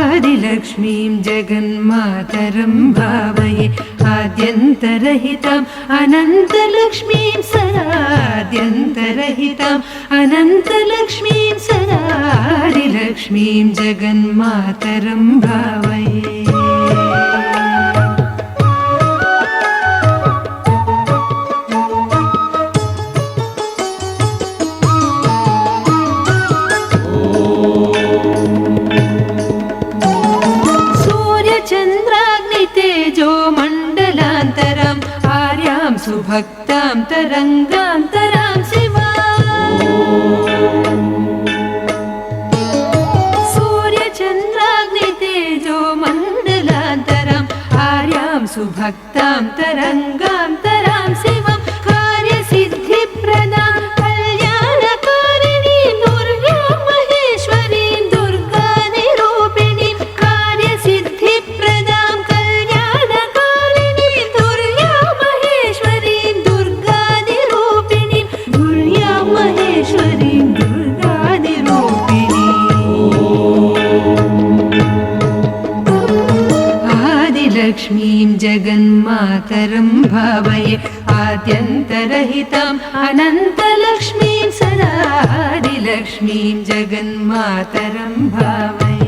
आदिलक्ष्मीं जगन्मातरं भावये आद्यन्तरहिताम् अनन्तलक्ष्मीं सदाद्यन्तरहिताम् अनन्तलक्ष्मीं सदादिलक्ष्मीं जगन्मातरं भावये। मण्डलान्तरम् आर्यां सुभक्तां तरङ्गान्तरां शिवा सूर्यचन्द्राग्नितेजो मण्डलान्तरम् आर्यां सुभक्तां तरङ्गान्तरां शिवं कार्यसिद्धिप्रदां कल्याणकारिणीं दुर्गां महेश्वरीं दुर्गानिरूपिणीं कार्यसिद्धिप्रदां लक्ष्मीं जगन्मातरं भावये आद्यन्तरहिताम् अनन्तलक्ष्मीं सदादिलक्ष्मीं जगन्मातरं भावये।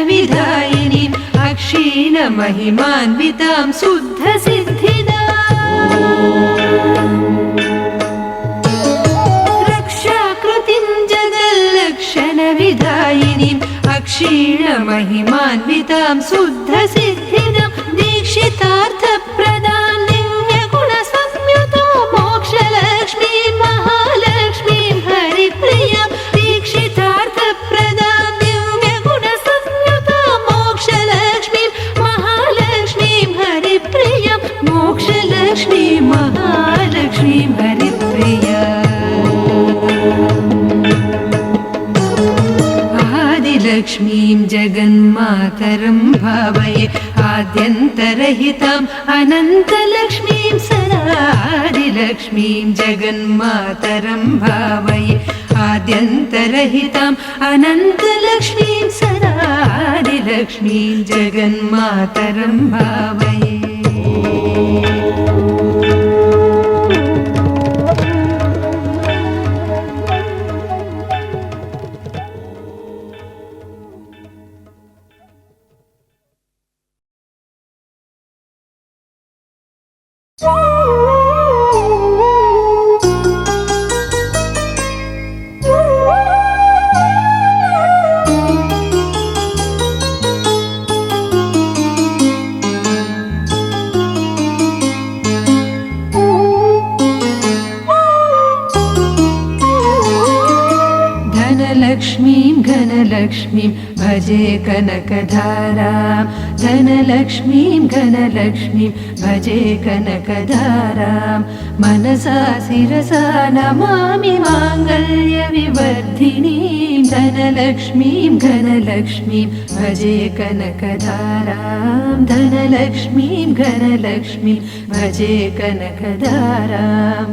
विधायिनीम् अक्षीणमहिमान्वितां शुद्धसिद्धिदाम् रक्षाकृतिं जगल्लक्षणविधायिनीम् अक्षीणमहिमान्वितां शुद्धसिद्धिदां दीक्षितार्थप्रदां दिव्यगुणसंयुतां मोक्षलक्ष्मीं महालक्ष्मीं हरिप्रियां दीक्षितार्थप्रदां मोक्षलक्ष्मी महालक्ष्मी हरिप्रिया आदिलक्ष्मीं जगन्मातरं भावये आद्यन्तरहिताम् अनन्तलक्ष्मीं सदादिलक्ष्मीं जगन्मातरं भावये आद्यन्तरहिताम् अनन्तलक्ष्मीं सदादिलक्ष्मीं जगन्मातरं भावये। धनलक्ष्मीं भजे कनकधारां धनलक्ष्मीं घनलक्ष्मीं भजे कनकधारां मनसा शिरसा नमामि माङ्गल्यविवर्धिनीं धनलक्ष्मीं घनलक्ष्मीं भजे कनकधारां धनलक्ष्मीं घनलक्ष्मीं भजे कनकधाराम्।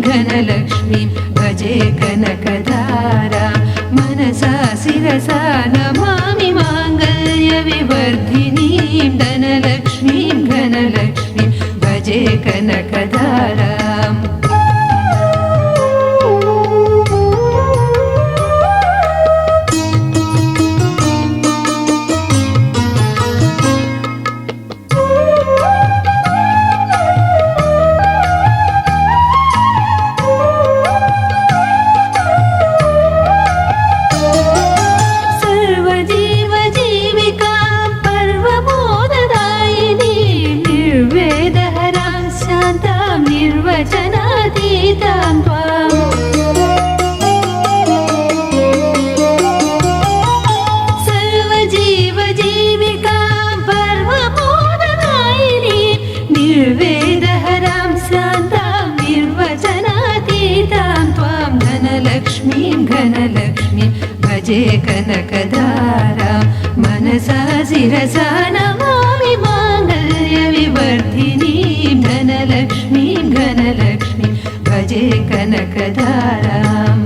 धनलक्ष्मीं भजे कनकधारां मनसा शिरसा नमामि माङ्गल्यविवर्धिनीं धनलक्ष्मीं घनलक्ष्मीं भजे कनकधाराम्। कनकधारा मनसा शिरसा नमामि माङ्गल्यविवर्धिनीं धनलक्ष्मीं घनलक्ष्मीं भजे कनकधाराम्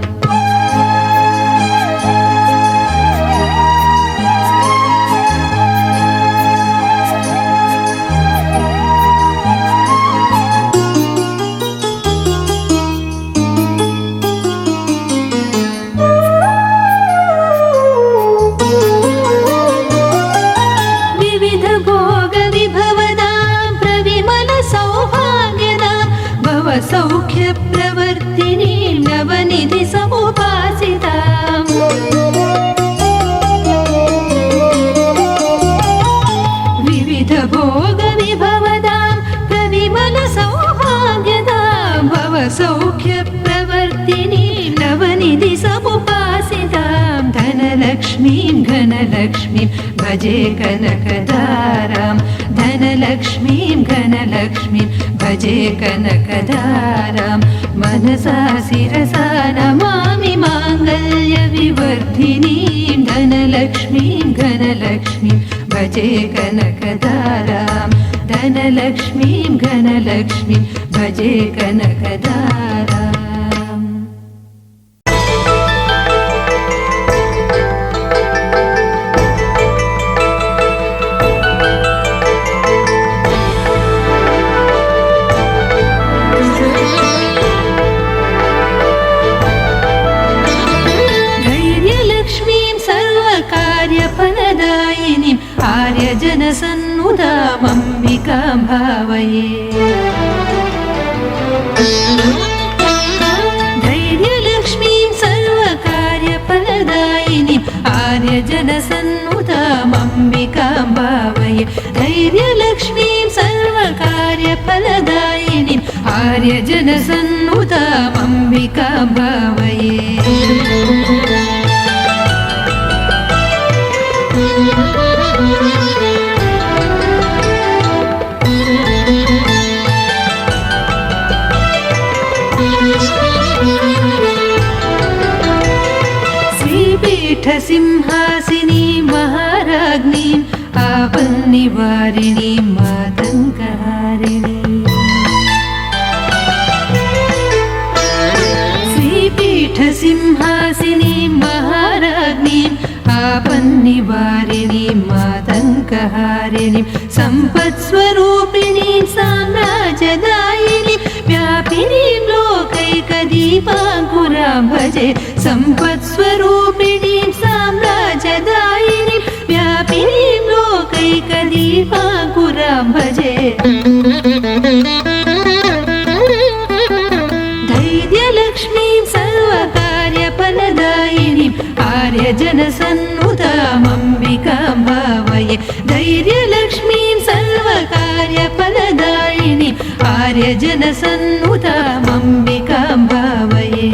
सौख्यप्रवर्तिनीं नवनिधि समुपासिताम् विविधभोगविभवदां प्रविमलसौभाग्यदां भवसौख्यप्रवर्तिनीं नवनिधि समुपासितां धनलक्ष्मीं घनलक्ष्मीं भजे कनकधारां धनलक्ष्मीं घनलक्ष्मीं भजे कनकधारां मनसा शिरसा नमामि माङ्गल्यविवर्धिनीं धनलक्ष्मीं घनलक्ष्मीं भजे कनकधारां धनलक्ष्मीं घनलक्ष्मीं भजे कनकधाराम् आर्यजनसन्नुदामम्बिकां भावये धैर्यलक्ष्मीं सर्वकार्यफलदायिनीम् आर्यजनसन्नुदामम्बिकां भावये धैर्यलक्ष्मीं सर्वकार्यफलदायिनीम् आर्यजनसन्नुदामम्बिकां भावये श्रीपीठसिंहासिनीं महाराज्ञीं आपन्निवारिणीं मातङ्गहारिणीं श्रीपीठसिंहासिनीं महाराज्ञीं आपन्निवारिणीं मातङ्गहारिणीं सम्पत्स्वरूपिणीं साम्राज्यदायिनीं व्यापिनीं लोकैकदीपाङ्कुरां भजे सम्पत्स्वरूपिणीं साम्राज्यदायिनीं व्यापिनीं लोकैकदीपाङ्कुरां भजे धैर्यलक्ष्मीं सर्वकार्यफलदायिनीम् आर्यजनसन्नुदामम्बिकां भावये धैर्यलक्ष्मीं सर्वकार्यफलदायिनीम् आर्यजनसन्नुदामम्बिकां भावये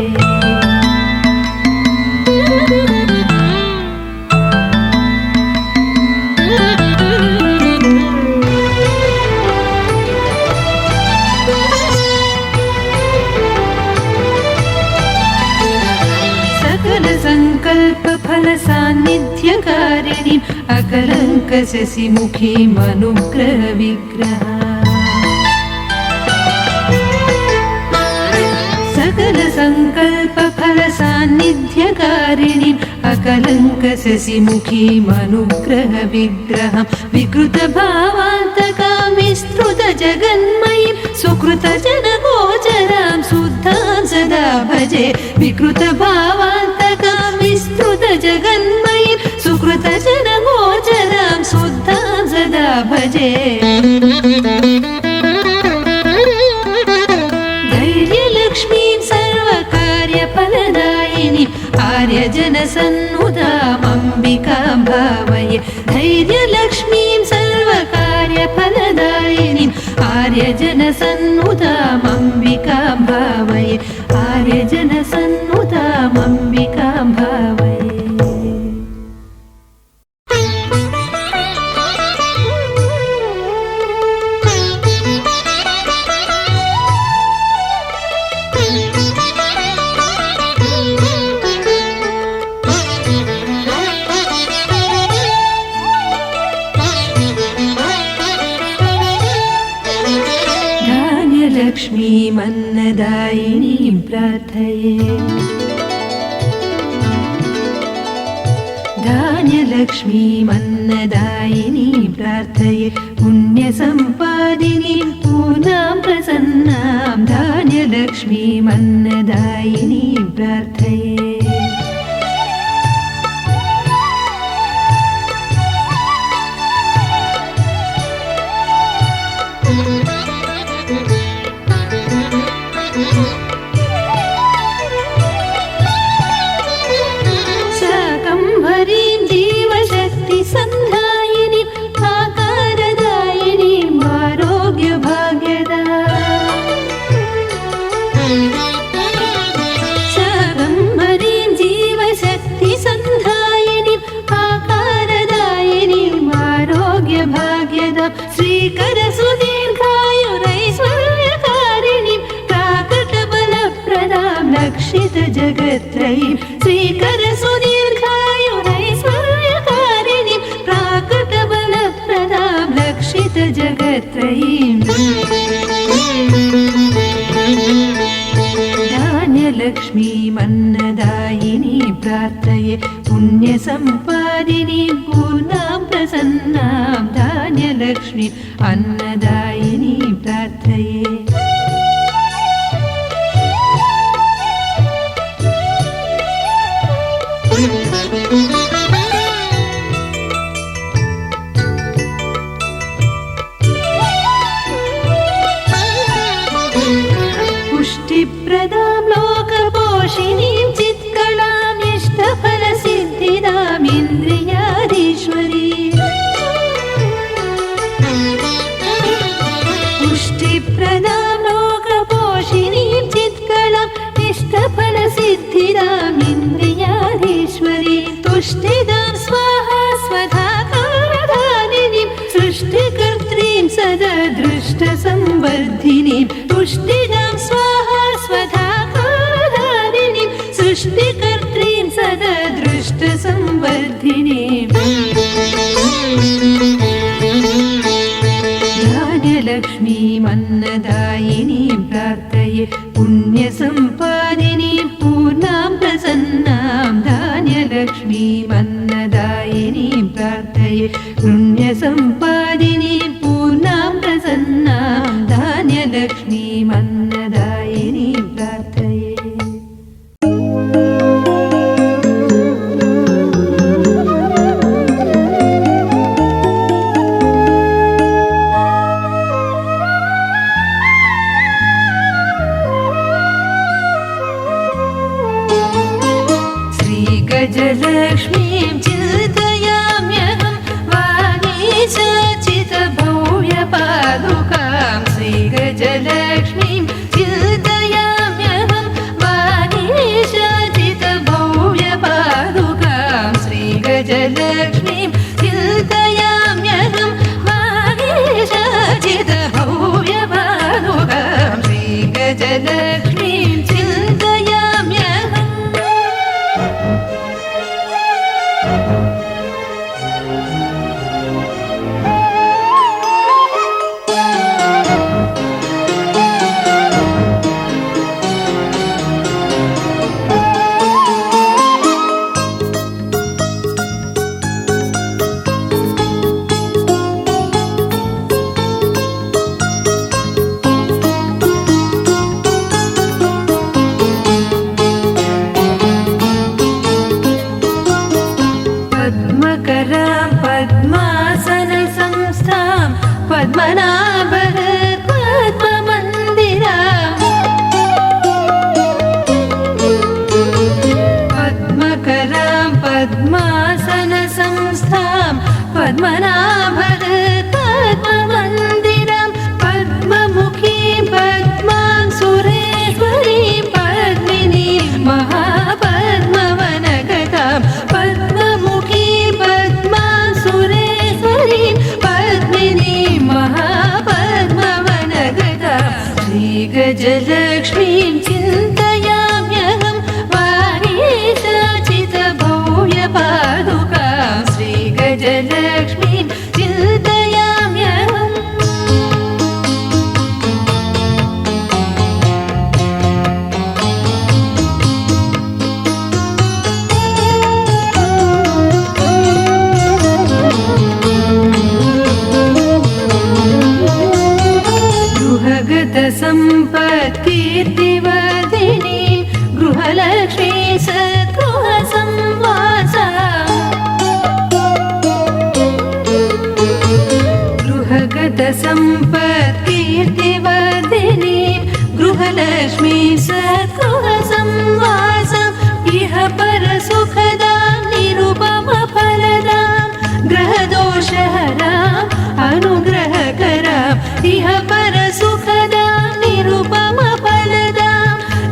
सकलसङ्कल्पफलसान्निध्यकारिणीम् अकलङ्कशशिमुखीम् अनुग्रहविग्रहाम् सकलसङ्कल्पफलसान्निध्यकारिणीम् अकलङ्कशशिमुखीम् अनुग्रहविग्रहम् विकृतभावान्तकां विस्तृतजगन्मयीं सुकृतजनगोचरां शुद्धां सदा भजे विकृतभावान्तकां विस्तृतजगन्मयीं सुकृतजनगोचरां शुद्धां सदा भजे धैर्यलक्ष्मीं सर्वकार्यफलदायिनीम् आर्यजनसन्नुदामम्बिकां भावये धैर्यलक्ष्मीं सर्वकार्यफलदायिनीम् आर्यजनसन्नुदामम्बिकां भावये आर्यजनसन्नुदामम्बिकां भावये धान्यलक्ष्मीमन्नदायिनीं प्रार्थये धान्यलक्ष्मीमन्नदायिनीं प्रार्थये पुण्यसम्पादिनीं पूर्णां प्रसन्नां धान्यलक्ष्मीमन्नदायिनीं प्रार्थये जगत्त्रयीं श्रीकरसुदीर्घायुरैश्वर्यकारिणीं प्राकटबलप्रदां लक्षितजगत्त्रयीं धान्यलक्ष्मीमन्नदायिनीं प्रार्थये पुण्यसम्पादिनीं पूर्णां प्रसन्नां धान्यलक्ष्मीम् अन्नदायिनीं प्रार्थये पुष्टिप्रदां लोकपोषिणीं चित्कलां इष्टफलसिद्धिदां इन्द्रियाधीश्वरीं पुष्टिप्रदां लोकपोषिणीं चित्कलां इष्टफलसिद्धिदां इन्द्रियाधीश्वरीं तुष्टिदां स्वाहा स्वधाकारधारिणीं सृष्टिकर्त्रीं सदा दृष्टसंवर्धिनीं तुष्टिदां स्वाहा स्वधाकारधारिणीं सृष्टिकर्त्रीं सदा दृष्टसंवर्धिनीं धान्यलक्ष्मीमन्नदायिनीं प्रार्थये पुण्यसम्पादिनीं पूर्णां प्रसन्नां धान्यलक्ष्मीमन्नदायिनीं प्रार्थये पुण्यसम्पादिनीं पूर्णां प्रसन्नां धान्यलक्ष्मीमन्नदायिनीं प्रार्थये गजलक्ष्मीं चिन्तयाम्यहं वागीशाचितभव्यपादुकां श्रीगजलक्ष्मीं चिन्तयाम्यहं वागीशाचितभव्यपादुकां श्रीगजलक्ष्मीं चिन्तयाम्यहं वागीशाचितभव्यपादुकां श्रीगजलक्ष्मीं चिन्तयाम्यहम् कीर्तिवर्धिनी गृहलक्ष्मी सद्गृहसंवासा गृहगतसम्पत्कीर्तिवर्धिनी गृहलक्ष्मी सद्गृहसंवासा इह परसुखदा निरुपमफलदा ग्रहदोषहरा अनुग्रहकरा इह परसुखदा निरुपमफलदा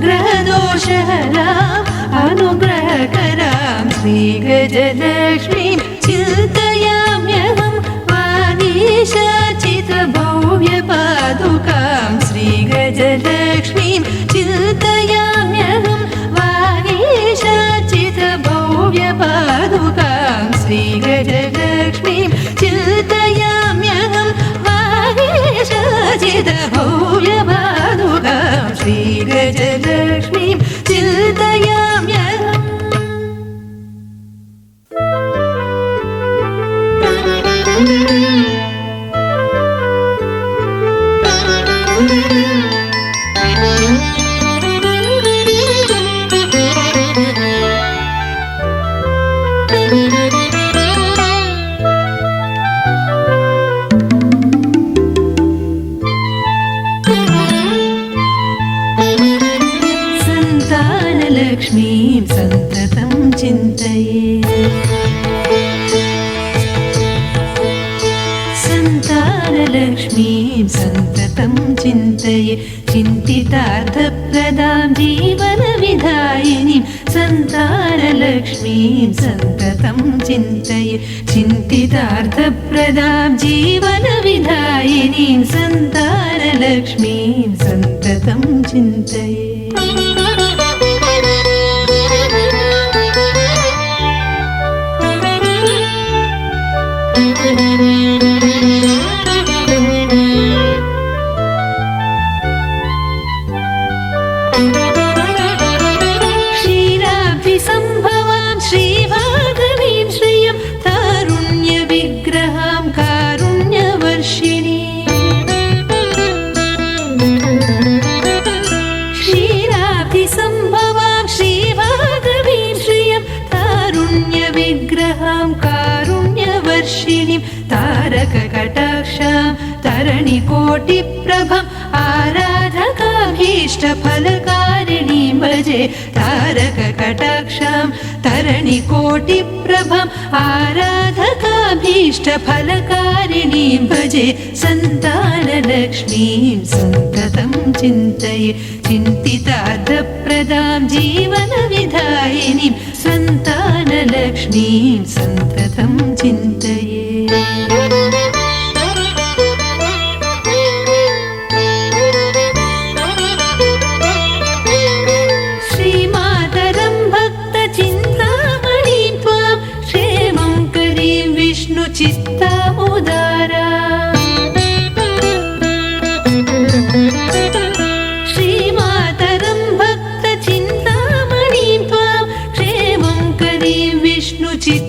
ग्रहदोषहरा अनुग्रहकरा श्रीगजलक्ष्मीं चिन्तयाम्यहं वागीशाचितभव्यपादुकां श्रीगजलक्ष्मीं चिन्तयाम्यहं वागीशाचितभव्यपादुकां श्रीगजलक्ष्मीं चिन्तयाम्यहं वागीशाचितभव्यपादुकां श्रीगजलक्ष्मीं चिन्तयाम्यहम् संतानलक्ष्मीं सन्ततं चिन्तये संतानलक्ष्मीं सन्ततं चिन्तये चिन्तितार्थप्रदां जीवनविधायिनीं संतानलक्ष्मीं सन्ततं चिन्तये चिन्तितार्थप्रदां जीवनविधायिनीं संतानलक्ष्मीं सन्ततं चिन्तये क्षीराब्धिसम्भवां श्रीभागवीं श्रियं तारुण्यविग्रहां कारुण्यवर्षिणीं क्षीराब्धिसम्भवां श्रीभागवीं श्रियं तारुण्यविग्रहां कारुण्यवर्षिणीं तारककटाक्षां तरणिकोटिप्रभाम् आराधकाभीष्टफलकारिणीं भजे तारककटाक्षां तरणिकोटिप्रभाम् आराधकाभीष्टफलकारिणीं भजे संतानलक्ष्मीं सन्ततं चिन्तये चिन्तितार्थप्रदां जीवनविधायिनीं संतानलक्ष्मीं सन्ततं चिन्तये चित्तामुदारा श्रीमातरं भक्तचिन्तामणिं त्वां क्षेमं करीं विष्णुचित्तामुदारां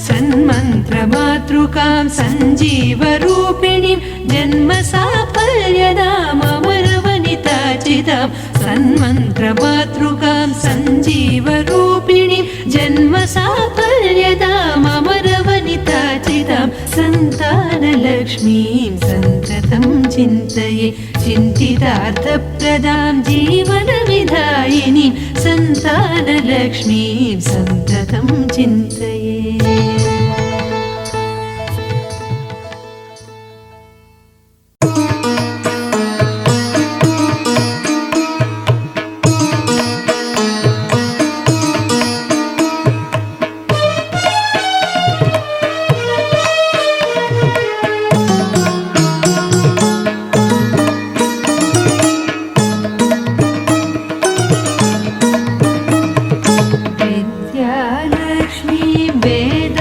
सन्मन्त्रमातृकां सञ्जीवरूपिणीं जन्मसाफल्यदामरवनिताचितां सन्मन्त्रमातृकां सञ्जीवरूपिणीं जन्मसाफल्यदामरवनिताचितां संतानलक्ष्मीं सन्ततं चिन्तये चिन्तितार्थप्रदां जीवनविधायिनीं संतानलक्ष्मीं सन्ततं चिन्तये विद्यालक्ष्मी वेद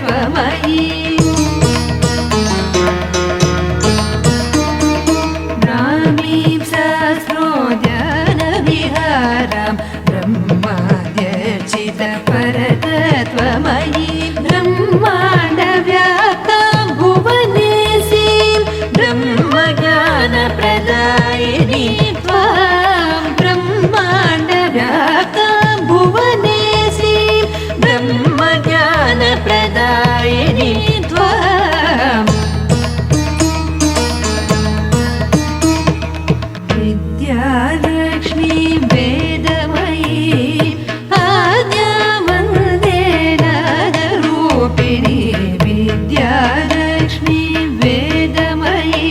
त्वमयि नामीं सहस्रोद्यानविहारां ब्रह्माद्यर्चितपरतत्वमयि ब्रह्माण्डव्याप्तां भुवनेसीं ब्रह्मज्ञानप्रदायिनी त्वां ब्रह्माण्डव्याप्तां भुवनेसीं ब्रह्मज्ञानप्रदायिनी त्वां विद्यालक्ष्मी वेदमयी आद्यावन्देनादरूपिणी विद्यालक्ष्मी वेदमयी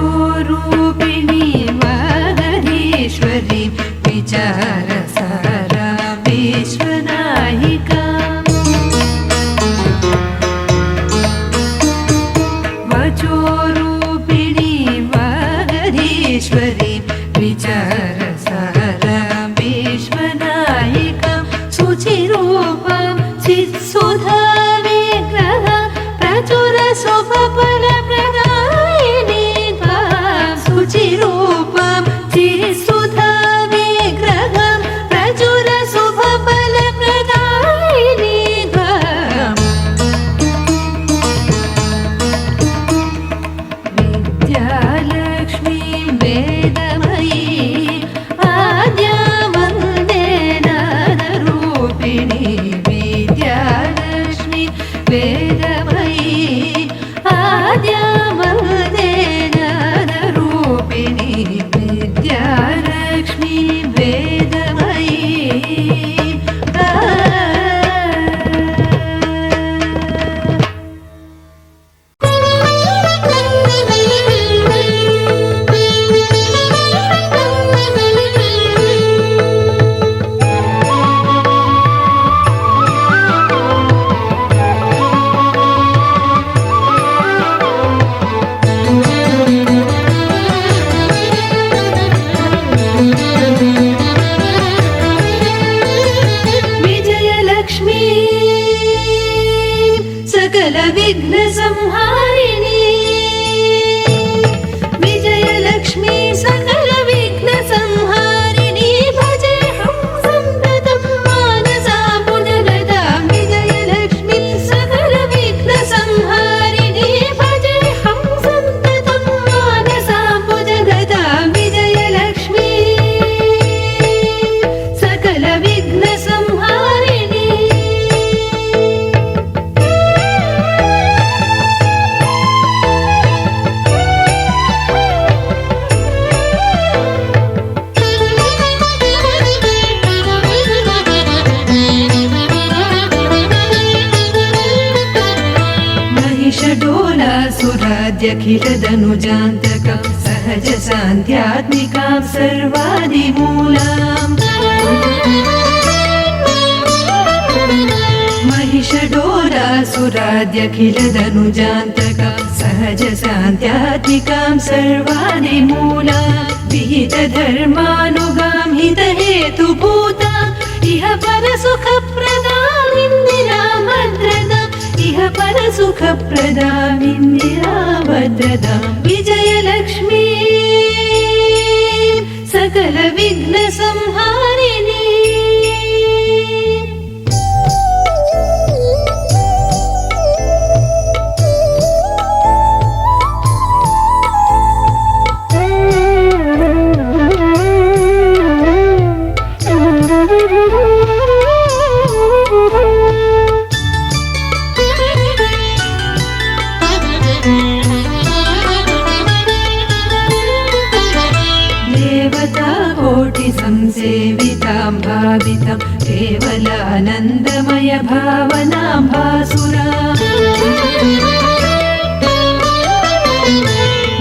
वचोरूपिणी वागधीश्वरी विचारसारा विश्वनायिका वचोरूपिणी वागधीश्वरी विचारसारा विश्वनायिका शुचिरूपं चित्सुधा विग्रह प्रचुरशुभफलप्रदायिनी त्वां शुचिरूपं चित्सुधा विग्रहं प्रचुरशुभफलप्रदायिनी त्वां विद्यालक्ष्मी वेदमयी आद्यावन्देनादरूपिणी विद्यालक्ष्मी वेदमयी आद्यावन्देनादरूपिणी विद्यालक्ष्मी वेदमयी विजयलक्ष्मी सकलविघ्नसंहारिणी विजयलक्ष्मी सकलविघ्नसंहारिणी भजेऽहं सन्ततं मानसा पुनरदां विजयलक्ष्मी सकलविघ्नसंहारिणी भजेऽहं सन्ततं मानसा पुनरदां विजयलक्ष्मी सकलविघ्नसंहारिणी महिषडोलासुराद्यखिलदनुजान्तकं सहजशान्त्यात्मिकां सर्वादिमूलाम् महिषडोलासुराद्यखिलदनुजान्तकं सहजशान्त्यात्मिकां सर्वादिमूलाम् विहितधर्मानुगां हितहेतुभूताम् इह परसुखप्रदाम् इन्दिरां भद्रदाम् इह परसुखप्रदाम् इन्दिरां भद्रदाम् विजयलक्ष्मी सकलविघ्नसंहारिणी संसेवितां भावितां केवलानन्दमय भावनां भासुरां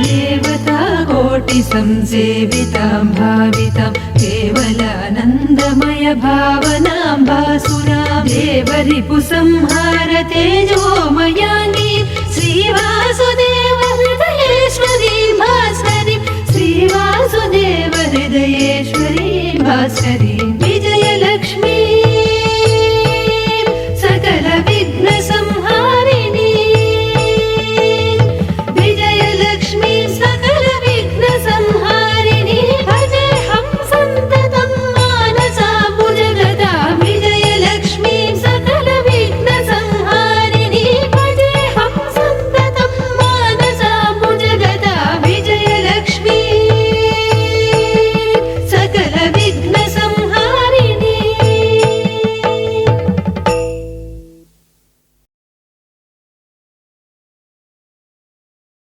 देवता कोटि संसेवितां भावितां केवलानन्दमय भावनां भासुरां देवरिपुसंहार तेजोमयाङ्गी श्रीवासुदेव हृदयेश्वरी भास्करी श्रीवासुदेव हृदयेश्वरी भास्करी